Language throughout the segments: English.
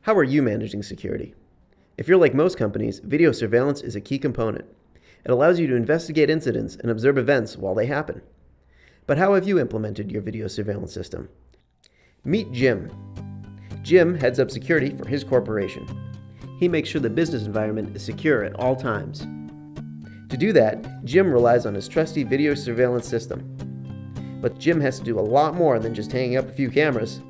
How are you managing security? If you're like most companies, video surveillance is a key component. It allows you to investigate incidents and observe events while they happen. But how have you implemented your video surveillance system? Meet Jim. Jim heads up security for his corporation. He makes sure the business environment is secure at all times. To do that, Jim relies on his trusty video surveillance system. But Jim has to do a lot more than just hanging up a few cameras.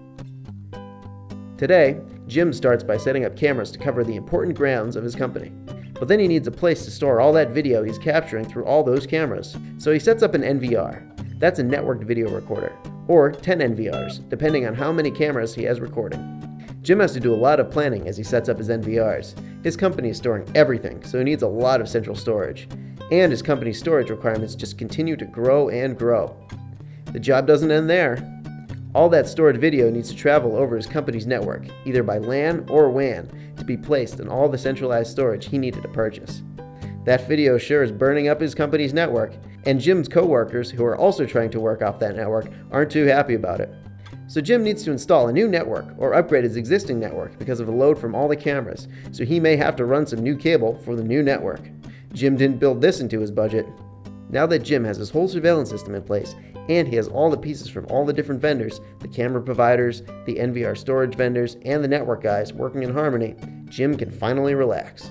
Today, Jim starts by setting up cameras to cover the important grounds of his company. But then he needs a place to store all that video he's capturing through all those cameras. So he sets up an NVR. That's a networked video recorder, or 10 NVRs, depending on how many cameras he has recording. Jim has to do a lot of planning as he sets up his NVRs. His company is storing everything, so he needs a lot of central storage. And his company's storage requirements just continue to grow and grow. The job doesn't end there. All that stored video needs to travel over his company's network, either by LAN or WAN, to be placed in all the centralized storage he needed to purchase. That video sure is burning up his company's network, and Jim's co-workers, who are also trying to work off that network, aren't too happy about it. So Jim needs to install a new network or upgrade his existing network because of the load from all the cameras, so he may have to run some new cable for the new network. Jim didn't build this into his budget. Now that Jim has his whole surveillance system in place, and he has all the pieces from all the different vendors, the camera providers, the NVR storage vendors, and the network guys working in harmony, Jim can finally relax.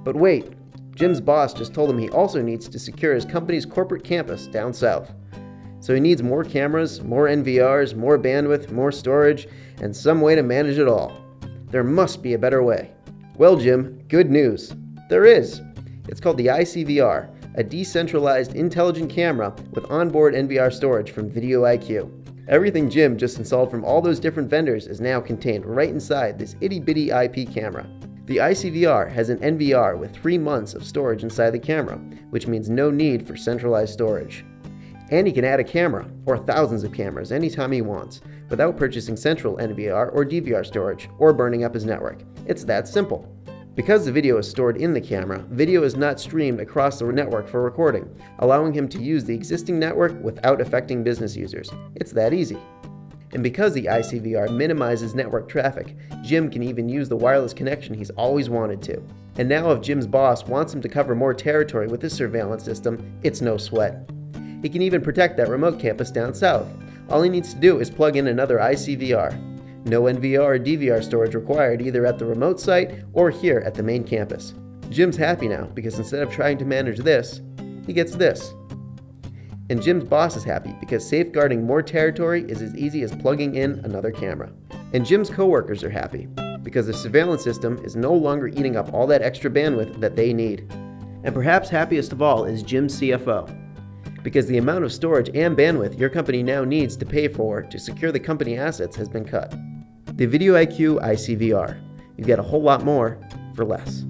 But wait, Jim's boss just told him he also needs to secure his company's corporate campus down south. So he needs more cameras, more NVRs, more bandwidth, more storage, and some way to manage it all. There must be a better way. Well, Jim, good news. There is. It's called the ICVR, a decentralized intelligent camera with onboard NVR storage from VideoIQ. Everything Jim just installed from all those different vendors is now contained right inside this itty-bitty IP camera. The ICVR has an NVR with 3 months of storage inside the camera, which means no need for centralized storage. And he can add a camera, or thousands of cameras, anytime he wants, without purchasing central NVR or DVR storage, or burning up his network. It's that simple. Because the video is stored in the camera, video is not streamed across the network for recording, allowing him to use the existing network without affecting business users. It's that easy. And because the ICVR minimizes network traffic, Jim can even use the wireless connection he's always wanted to. And now if Jim's boss wants him to cover more territory with his surveillance system, it's no sweat. He can even protect that remote campus down south. All he needs to do is plug in another ICVR. No NVR or DVR storage required either at the remote site or here at the main campus. Jim's happy now because instead of trying to manage this, he gets this. And Jim's boss is happy because safeguarding more territory is as easy as plugging in another camera. And Jim's coworkers are happy because the surveillance system is no longer eating up all that extra bandwidth that they need. And perhaps happiest of all is Jim's CFO, because the amount of storage and bandwidth your company now needs to pay for to secure the company assets has been cut. The VideoIQ ICVR. You get a whole lot more for less.